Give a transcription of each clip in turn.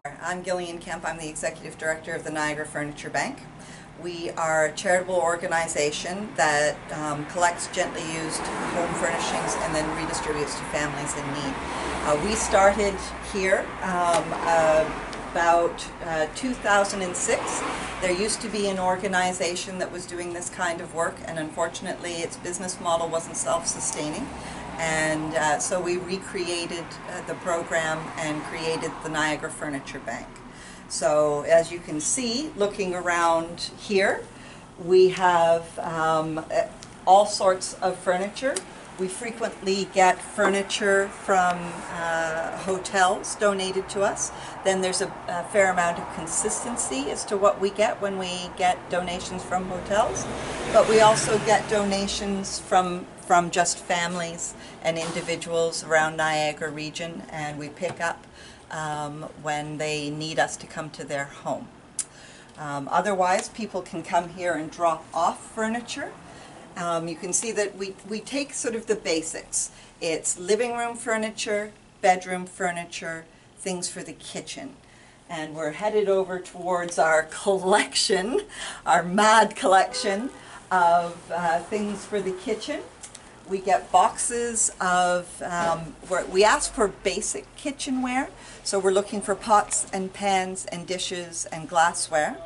I'm Gillian Kemp. I'm the Executive Director of the Niagara Furniture Bank. We are a charitable organization that collects gently used home furnishings and then redistributes to families in need. We started here about 2006. There used to be an organization that was doing this kind of work, and unfortunately its business model wasn't self-sustaining. And so we recreated the program and created the Niagara Furniture Bank. So as you can see, looking around here, we have all sorts of furniture. We frequently get furniture from hotels donated to us. Then there's a fair amount of consistency as to what we get when we get donations from hotels. But we also get donations from just families and individuals around Niagara region, and we pick up when they need us to come to their home. Otherwise, people can come here and drop off furniture. You can see that we take sort of the basics. It's living room furniture, bedroom furniture, things for the kitchen. And we're headed over towards our collection, our mad collection of things for the kitchen. We get boxes of, we ask for basic kitchenware, so we're looking for pots and pans and dishes and glassware.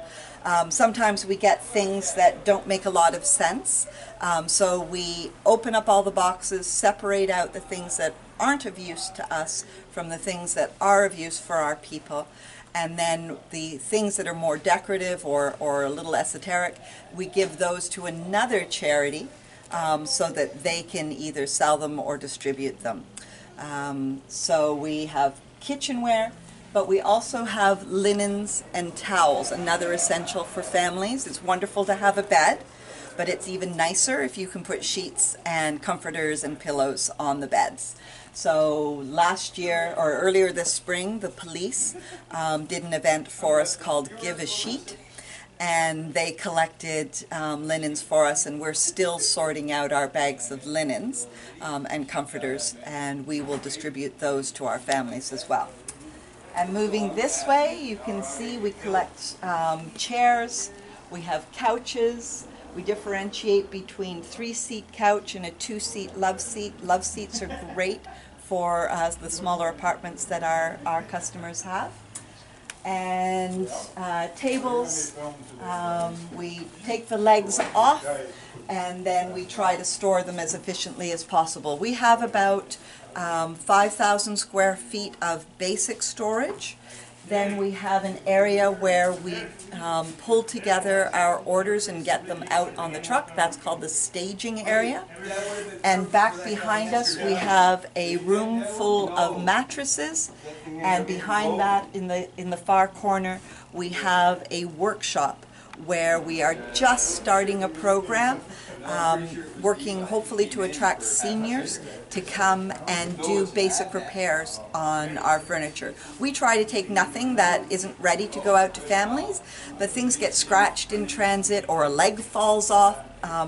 Sometimes we get things that don't make a lot of sense, so we open up all the boxes, separate out the things that aren't of use to us from the things that are of use for our people. And then the things that are more decorative or a little esoteric, we give those to another charity so that they can either sell them or distribute them. So we have kitchenware, but we also have linens and towels, another essential for families. It's wonderful to have a bed, but it's even nicer if you can put sheets and comforters and pillows on the beds. So last year, or earlier this spring, the police did an event for us called Give a Sheet, and they collected linens for us, and we're still sorting out our bags of linens and comforters, and we will distribute those to our families as well. And moving this way, you can see we collect chairs, we have couches. We differentiate between 3-seat couch and a 2-seat love seat. Love seats are great for the smaller apartments that our customers have. And tables, we take the legs off and then we try to store them as efficiently as possible. We have about 5,000 square feet of basic storage. Then we have an area where we pull together our orders and get them out on the truck. That's called the staging area. And back behind us we have a room full of mattresses, and behind that in the far corner we have a workshop where we are just starting a program working hopefully to attract seniors to come and do basic repairs on our furniture. We try to take nothing that isn't ready to go out to families, but things get scratched in transit or a leg falls off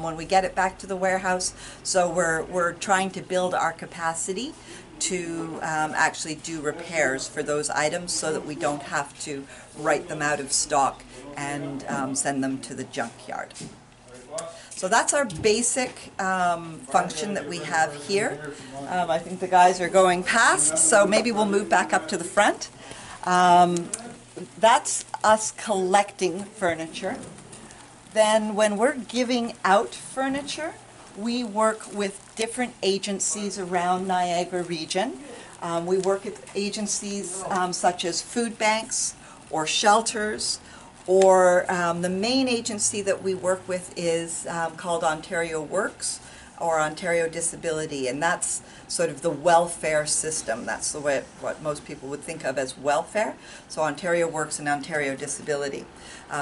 when we get it back to the warehouse. So we're trying to build our capacity to actually do repairs for those items so that we don't have to write them out of stock and send them to the junkyard. So that's our basic function that we have here. I think the guys are going past, so maybe we'll move back up to the front. That's us collecting furniture. Then when we're giving out furniture, we work with different agencies around Niagara region. We work with agencies such as food banks or shelters, or the main agency that we work with is called Ontario Works or Ontario Disability, and that's sort of the welfare system. That's the way what most people would think of as welfare. So Ontario Works and Ontario Disability.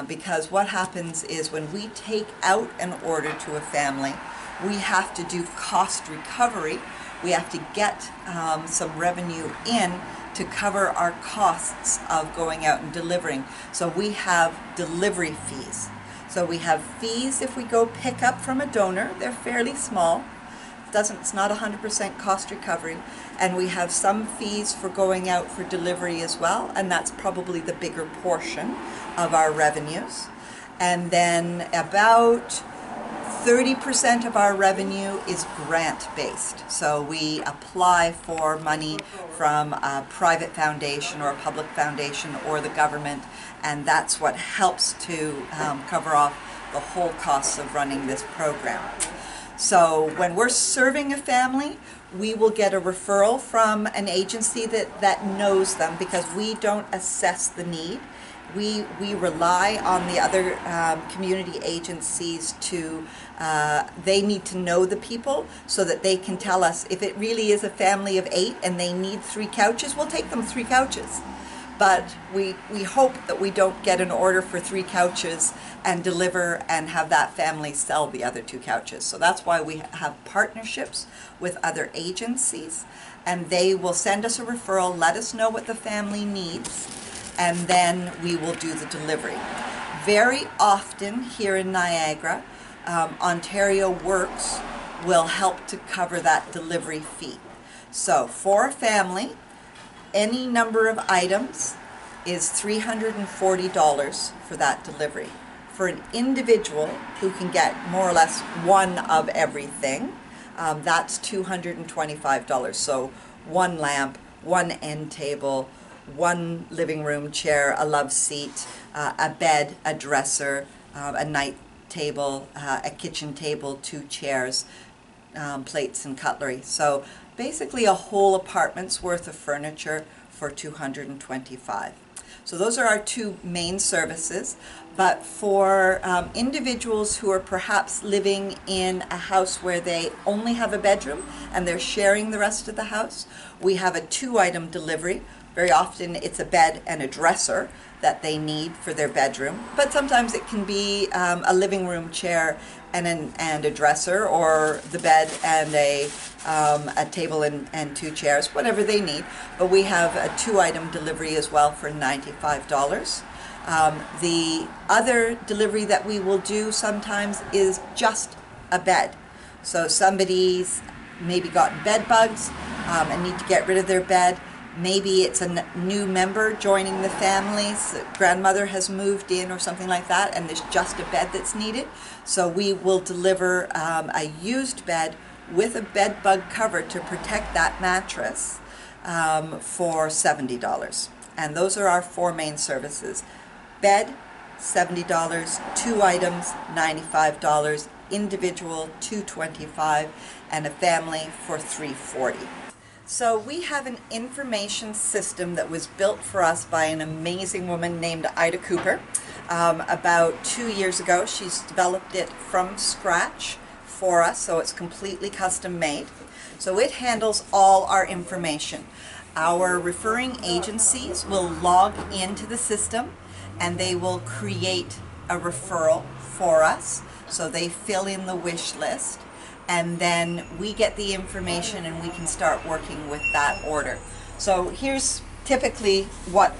Because what happens is when we take out an order to a family, we have to do cost recovery. We have to get some revenue in to cover our costs of going out and delivering. So we have delivery fees. So we have fees if we go pick up from a donor. They're fairly small. it's not 100% cost recovery, and we have some fees for going out for delivery as well, and that's probably the bigger portion of our revenues. And then about 30% of our revenue is grant-based. So we apply for money from a private foundation or a public foundation or the government, and that's what helps to cover off the whole costs of running this program. So when we're serving a family, we will get a referral from an agency that knows them, because we don't assess the need. We rely on the other community agencies to, they need to know the people so that they can tell us if it really is a family of 8 and they need 3 couches, we'll take them 3 couches. But we hope that we don't get an order for 3 couches and deliver and have that family sell the other 2 couches. So that's why we have partnerships with other agencies, and they will send us a referral, let us know what the family needs, and then we will do the delivery. Very often here in Niagara, Ontario Works will help to cover that delivery fee. So for a family, any number of items is $340 for that delivery. For an individual who can get more or less one of everything, that's $225. So 1 lamp, 1 end table, 1 living room chair, a love seat, a bed, a dresser, a night table, a kitchen table, 2 chairs, plates and cutlery. So basically a whole apartment's worth of furniture for $225. So those are our 2 main services. But for individuals who are perhaps living in a house where they only have a bedroom and they're sharing the rest of the house, we have a 2-item delivery. Very often it's a bed and a dresser that they need for their bedroom, but sometimes it can be a living room chair and a dresser, or the bed and a table and 2 chairs, whatever they need. But we have a 2-item delivery as well for $95. The other delivery that we will do sometimes is just a bed. So somebody's maybe gotten bed bugs and need to get rid of their bed. Maybe it's a new member joining the family, so grandmother has moved in or something like that, and there's just a bed that's needed. So we will deliver a used bed with a bed bug cover to protect that mattress for $70. And those are our 4 main services. Bed, $70, 2 items, $95, individual, $225, and a family for $340. So we have an information system that was built for us by an amazing woman named Ida Cooper. About 2 years ago, she's developed it from scratch for us, so it's completely custom made. So it handles all our information. Our referring agencies will log into the system and they will create a referral for us. So they fill in the wish list, and then we get the information and we can start working with that order. So here's typically what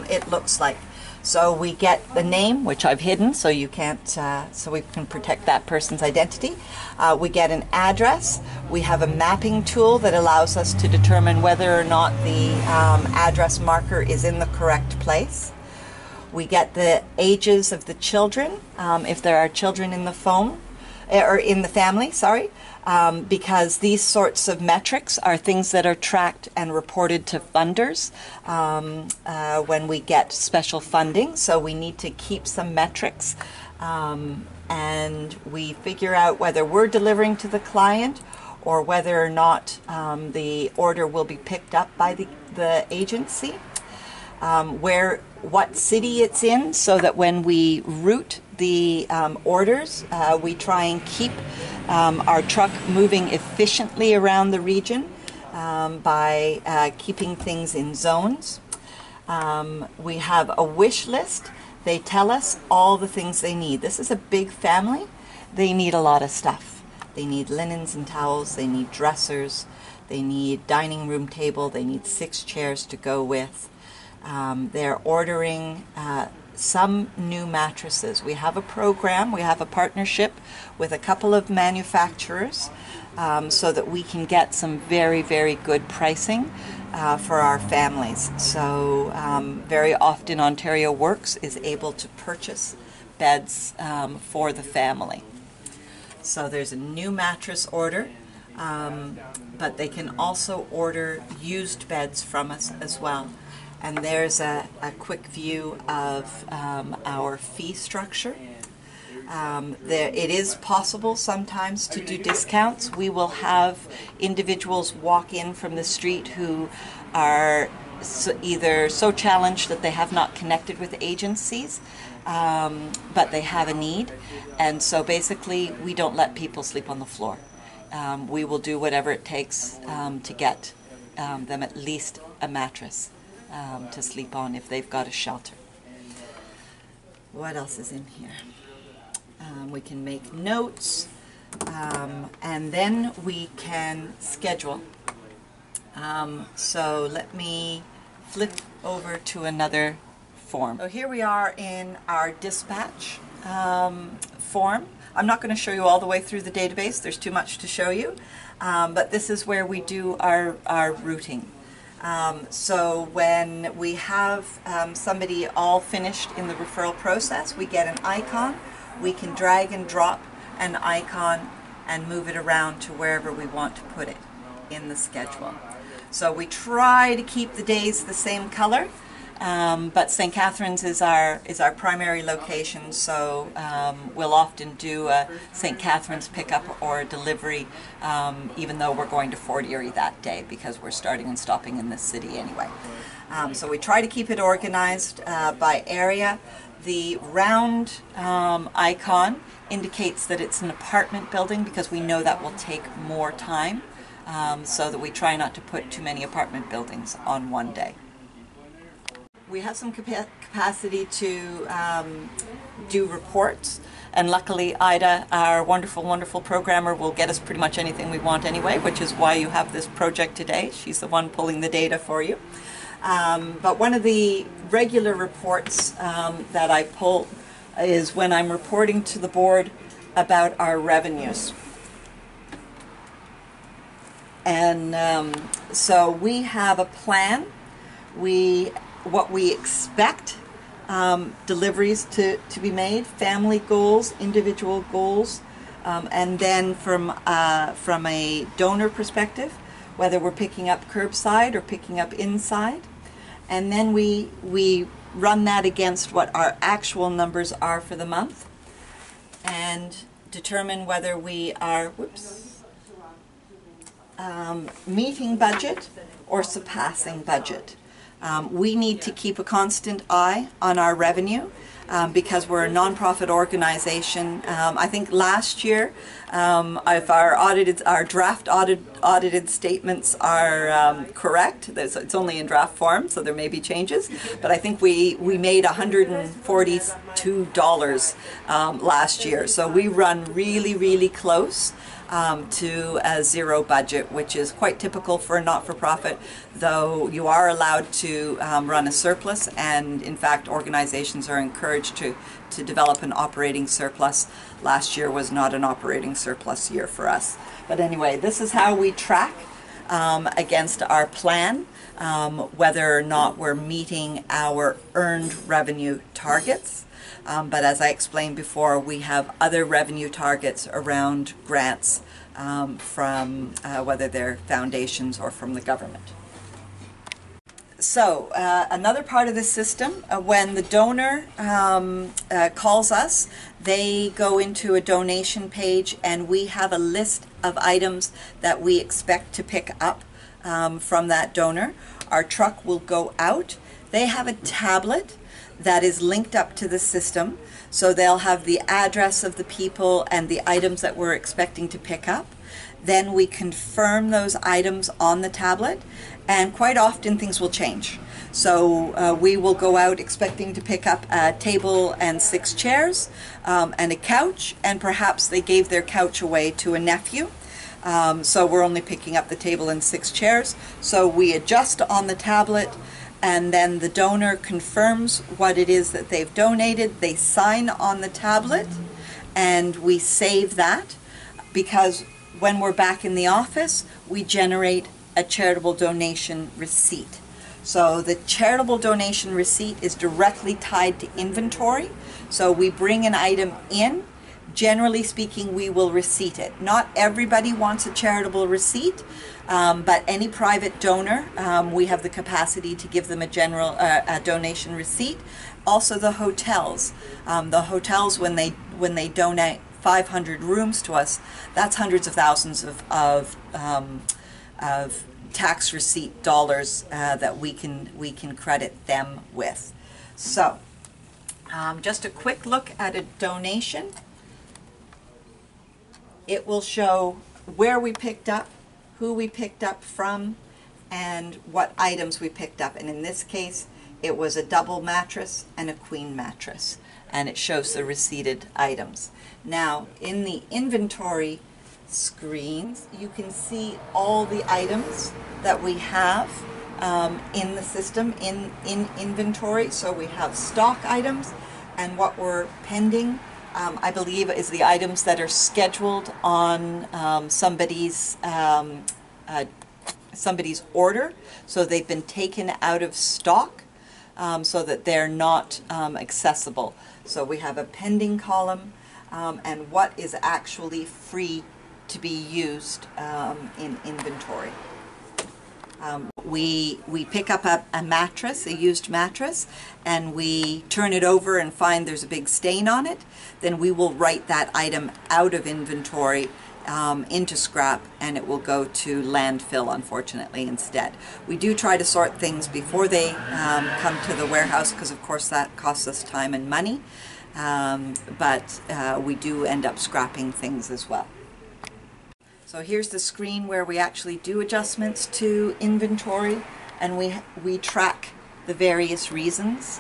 it looks like. So we get the name, which I've hidden so you can't, so we can protect that person's identity. We get an address. We have a mapping tool that allows us to determine whether or not the address marker is in the correct place. We get the ages of the children, if there are children in the phone, or in the family, sorry, because these sorts of metrics are things that are tracked and reported to funders when we get special funding. So we need to keep some metrics, and we figure out whether we're delivering to the client or whether or not the order will be picked up by the agency. What city it's in, so that when we route the orders, we try and keep our truck moving efficiently around the region by keeping things in zones. We have a wish list. They tell us all the things they need. This is a big family. They need a lot of stuff. They need linens and towels. They need dressers. They need dining room table. They need 6 chairs to go with. They're ordering some new mattresses. We have a program, we have a partnership with a couple of manufacturers so that we can get some very, very good pricing for our families. So very often Ontario Works is able to purchase beds for the family. So there's a new mattress order, but they can also order used beds from us as well. And there's a quick view of our fee structure. It is possible sometimes to do discounts. We will have individuals walk in from the street who are either so challenged that they have not connected with agencies, but they have a need. And so basically we don't let people sleep on the floor. We will do whatever it takes to get them at least a mattress to sleep on if they've got a shelter. What else is in here? We can make notes, and then we can schedule. So let me flip over to another form. So here we are in our dispatch form. I'm not going to show you all the way through the database. There's too much to show you. But this is where we do our routing. So when we have somebody all finished in the referral process, we get an icon. We can drag and drop an icon and move it around to wherever we want to put it in the schedule. So we try to keep the days the same color, but St. Catharines is our primary location, so we'll often do a St. Catharines pickup or a delivery, even though we're going to Fort Erie that day because we're starting and stopping in this city anyway. So we try to keep it organized by area. The round icon indicates that it's an apartment building because we know that will take more time, so that we try not to put too many apartment buildings on one day. We have some capacity to do reports, and luckily Ida, our wonderful, wonderful programmer, will get us pretty much anything we want anyway, which is why you have this project today. She's the one pulling the data for you. But one of the regular reports that I pull is when I'm reporting to the board about our revenues. And so we have a plan. What we expect deliveries to be made, family goals, individual goals, and then from a donor perspective, whether we're picking up curbside or picking up inside. And then we run that against what our actual numbers are for the month and determine whether we are meeting budget or surpassing budget. We need to keep a constant eye on our revenue because we're a nonprofit organization. I think last year, if our draft audited statements are correct, it's only in draft form, so there may be changes, but I think we made $142 last year. So we run really, really close to a zero budget, which is quite typical for a not-for-profit, though you are allowed to run a surplus, and in fact organizations are encouraged to develop an operating surplus. Last year was not an operating surplus year for us. But anyway, this is how we track against our plan, whether or not we're meeting our earned revenue targets. But as I explained before, we have other revenue targets around grants from whether they're foundations or from the government. So another part of the system, when the donor calls us, they go into a donation page and we have a list of items that we expect to pick up from that donor. Our truck will go out. They have a tablet that is linked up to the system, so they'll have the address of the people and the items that we're expecting to pick up. Then we confirm those items on the tablet, and quite often things will change. So we will go out expecting to pick up a table and 6 chairs and a couch, and perhaps they gave their couch away to a nephew. So we're only picking up the table and 6 chairs. So we adjust on the tablet, and then the donor confirms what it is that they've donated. They sign on the tablet, and we save that, because when we're back in the office, we generate a charitable donation receipt. So the charitable donation receipt is directly tied to inventory. So we bring an item in. Generally speaking, we will receipt it. Not everybody wants a charitable receipt, but any private donor, we have the capacity to give them a donation receipt. Also the hotels. The hotels, when they donate 500 rooms to us, that's hundreds of thousands of tax receipt dollars that we can credit them with. So just a quick look at a donation. It will show where we picked up, who we picked up from, and what items we picked up. And in this case, it was a double mattress and a queen mattress. And it shows the receipted items. Now, in the inventory screens, you can see all the items that we have in the system, in inventory. So we have stock items, and what we're pending, I believe, is the items that are scheduled on somebody's order. So they've been taken out of stock so that they're not accessible. So we have a pending column and what is actually free to be used in inventory. We pick up a mattress, a used mattress, and we turn it over and find there's a big stain on it. Then we will write that item out of inventory into scrap, and it will go to landfill, unfortunately, instead. We do try to sort things before they come to the warehouse, because of course that costs us time and money, but we do end up scrapping things as well. So here's the screen where we actually do adjustments to inventory, and we track the various reasons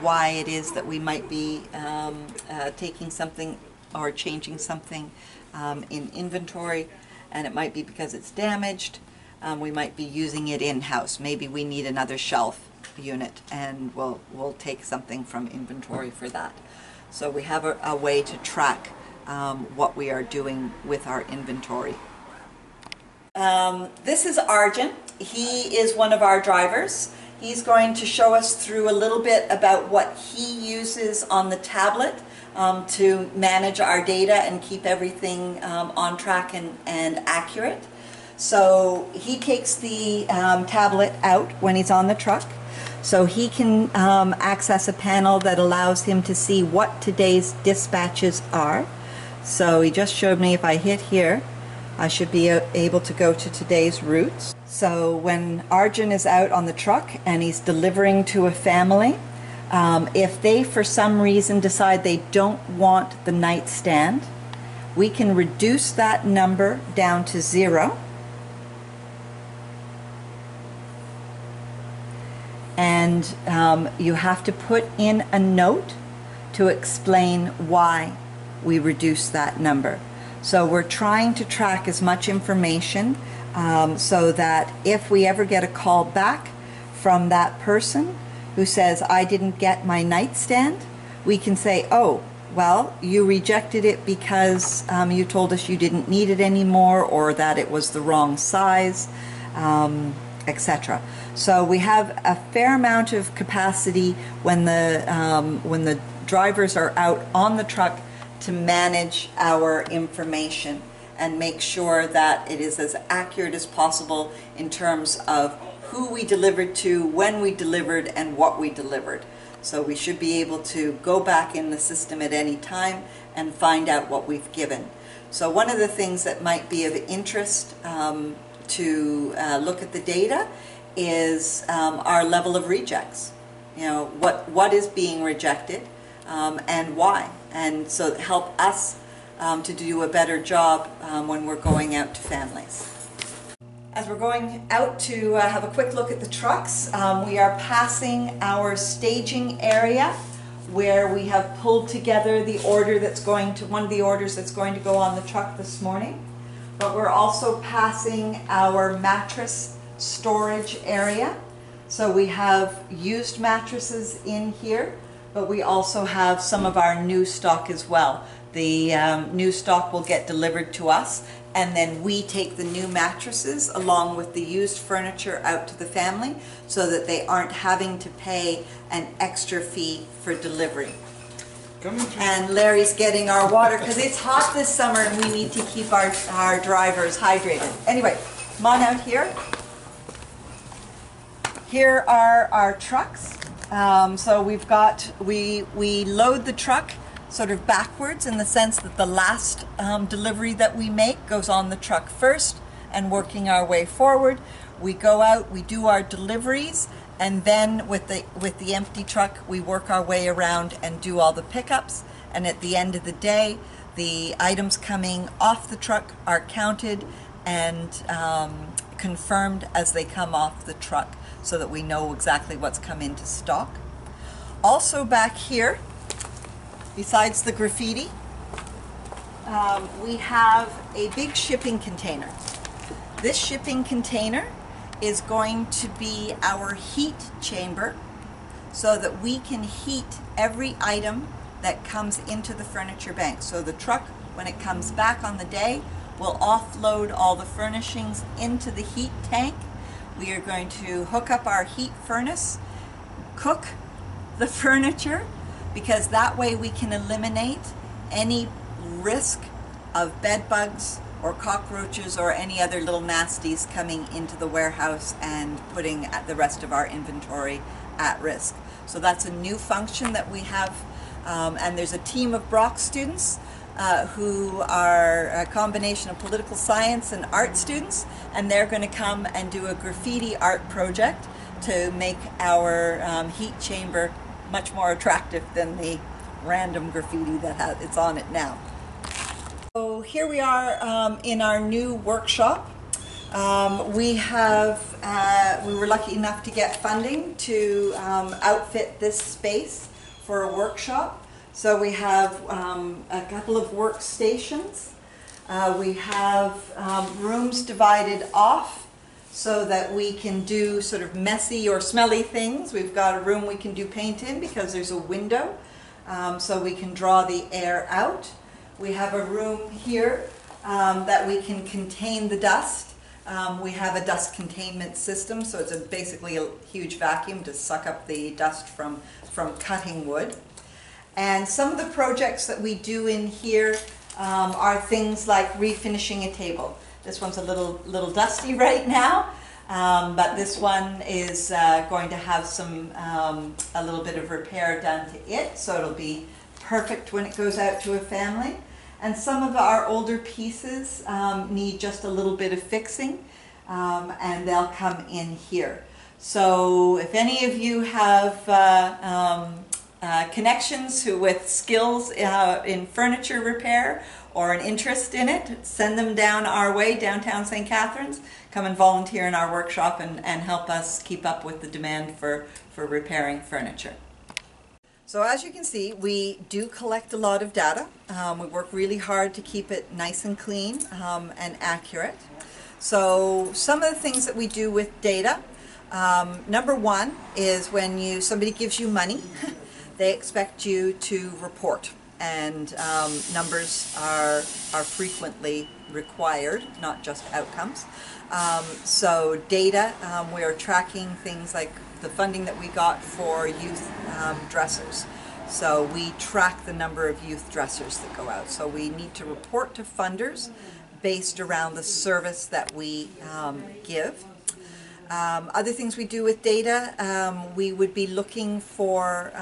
why it is that we might be taking something or changing something in inventory. And it might be because it's damaged. We might be using it in-house. Maybe we need another shelf unit, and we'll take something from inventory for that. So we have a way to track what we are doing with our inventory. This is Arjun. He is one of our drivers. He's going to show us through a little bit about what he uses on the tablet to manage our data and keep everything on track and accurate. So he takes the tablet out when he's on the truck. So he can access a panel that allows him to see what today's dispatches are. So he just showed me if I hit here, I should be able to go to today's routes. So when Arjun is out on the truck and he's delivering to a family, if they for some reason decide they don't want the nightstand, we can reduce that number down to 0. And you have to put in a note to explain why we reduce that number. So we're trying to track as much information so that if we ever get a call back from that person who says, I didn't get my nightstand, we can say, oh, well, you rejected it because you told us you didn't need it anymore, or that it was the wrong size, etc. So we have a fair amount of capacity when the drivers are out on the truck to manage our information and make sure that it is as accurate as possible in terms of who we delivered to, when we delivered, and what we delivered. So we should be able to go back in the system at any time and find out what we've given. So one of the things that might be of interest to look at the data is our level of rejects. You know, what is being rejected and why. And so help us to do a better job when we're going out to families. As we're going out to have a quick look at the trucks, we are passing our staging area where we have pulled together the order that's going to, one of the orders that's going to go on the truck this morning. But we're also passing our mattress storage area. So we have used mattresses in here, but we also have some of our new stock as well. The new stock will get delivered to us, and then we take the new mattresses along with the used furniture out to the family so that they aren't having to pay an extra fee for delivery. And Larry's getting our water because it's hot this summer and we need to keep our drivers hydrated. Anyway, come on out here. Here are our trucks. So we've got, we load the truck sort of backwards in the sense that the last delivery that we make goes on the truck first, and working our way forward. We go out, we do our deliveries, and then with the empty truck we work our way around and do all the pickups, and at the end of the day the items coming off the truck are counted and confirmed as they come off the truck so that we know exactly what's come into stock. Also back here, besides the graffiti, we have a big shipping container. This shipping container is going to be our heat chamber so that we can heat every item that comes into the furniture bank. So the truck, when it comes back on the day, will offload all the furnishings into the heat tank. We are going to hook up our heat furnace, cook the furniture, because that way we can eliminate any risk of bed bugs or cockroaches or any other little nasties coming into the warehouse and putting the rest of our inventory at risk. So that's a new function that we have, and there's a team of Brock students who are a combination of political science and art students, and they're going to come and do a graffiti art project to make our heat chamber much more attractive than the random graffiti that it's on it now. So here we are in our new workshop. We were lucky enough to get funding to outfit this space for a workshop. So we have a couple of workstations. We have rooms divided off so that we can do sort of messy or smelly things. We've got a room we can do paint in because there's a window, so we can draw the air out. We have a room here that we can contain the dust. We have a dust containment system, so it's basically a huge vacuum to suck up the dust from cutting wood. And some of the projects that we do in here are things like refinishing a table. This one's a little dusty right now, but this one is going to have a little bit of repair done to it, so it'll be perfect when it goes out to a family. And some of our older pieces need just a little bit of fixing, and they'll come in here. So if any of you have connections with skills in furniture repair or an interest in it, send them down our way, downtown St. Catharines. Come and volunteer in our workshop and help us keep up with the demand for repairing furniture. So as you can see, we do collect a lot of data. We work really hard to keep it nice and clean and accurate. So some of the things that we do with data, number one is when somebody gives you money, they expect you to report, and numbers are frequently required, not just outcomes. So data, we are tracking things like the funding that we got for youth dressers. So we track the number of youth dressers that go out. So we need to report to funders based around the service that we give. Other things we do with data, we would be looking for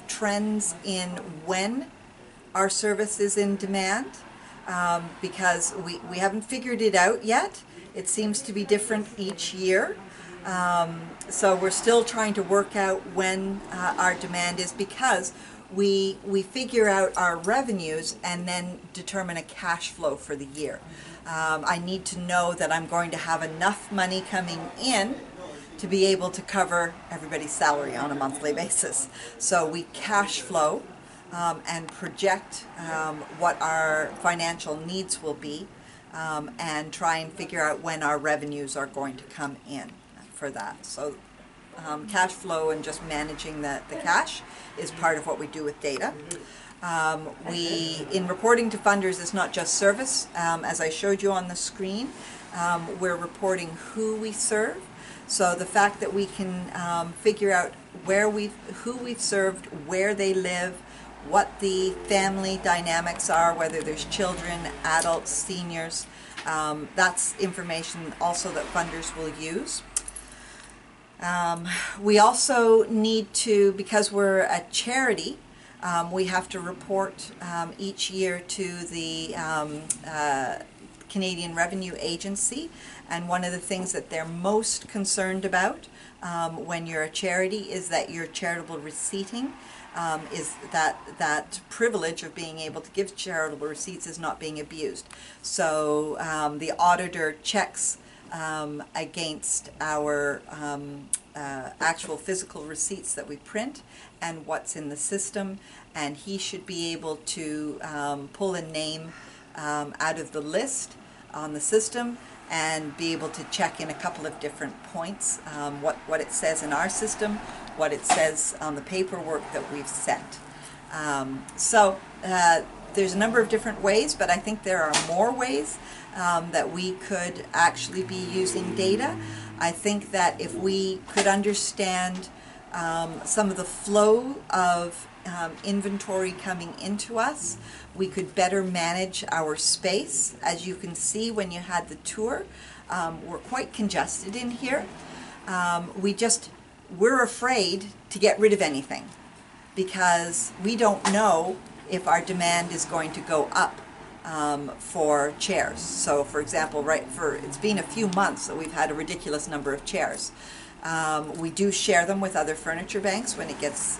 trends in when our service is in demand, because we haven't figured it out yet. It seems to be different each year. So we're still trying to work out when our demand is, because we figure out our revenues and then determine a cash flow for the year. I need to know that I'm going to have enough money coming in to be able to cover everybody's salary on a monthly basis. So we cash flow and project what our financial needs will be, and try and figure out when our revenues are going to come in for that. So cash flow and just managing the cash is part of what we do with data. In reporting to funders, it's not just service. As I showed you on the screen, we're reporting who we serve. So the fact that we can figure out who we've served, where they live, what the family dynamics are, whether there's children, adults, seniors, that's information also that funders will use. We also need to, because we're a charity, we have to report each year to the Canadian Revenue Agency, and one of the things that they're most concerned about when you're a charity is that your charitable receipting is that privilege of being able to give charitable receipts is not being abused. So the auditor checks against our actual physical receipts that we print and what's in the system, and he should be able to pull a name out of the list on the system and be able to check in a couple of different points what it says in our system, what it says on the paperwork that we've sent. There's a number of different ways, but I think there are more ways that we could actually be using data. I think that if we could understand some of the flow of inventory coming into us, we could better manage our space. As you can see when you had the tour, we're quite congested in here. We're afraid to get rid of anything because we don't know if our demand is going to go up for chairs. So for example, it's been a few months that we've had a ridiculous number of chairs. We do share them with other furniture banks when it gets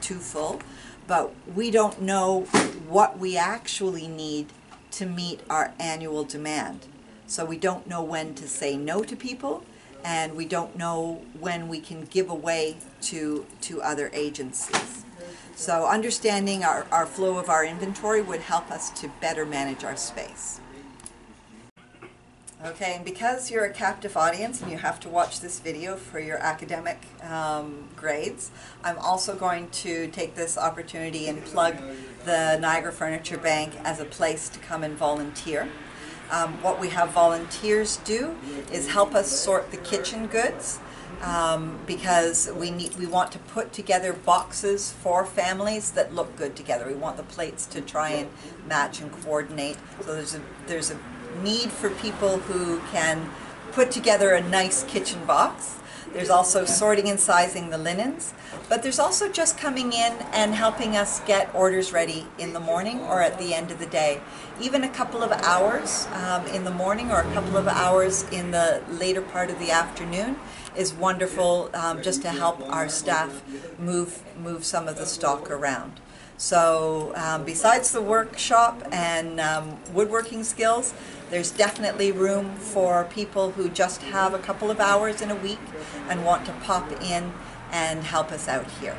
too full, but we don't know what we actually need to meet our annual demand. So we don't know when to say no to people, and we don't know when we can give away to other agencies. So understanding our flow of our inventory would help us to better manage our space. Okay, and because you're a captive audience and you have to watch this video for your academic grades, I'm also going to take this opportunity and plug the Niagara Furniture Bank as a place to come and volunteer. What we have volunteers do is help us sort the kitchen goods, because we want to put together boxes for families that look good together. We want the plates to try and match and coordinate. So there's a need for people who can put together a nice kitchen box. There's also sorting and sizing the linens, but there's also just coming in and helping us get orders ready in the morning or at the end of the day. Even a couple of hours in the morning or a couple of hours in the later part of the afternoon is wonderful, just to help our staff move some of the stock around. So besides the workshop and woodworking skills, there's definitely room for people who just have a couple of hours in a week and want to pop in and help us out here.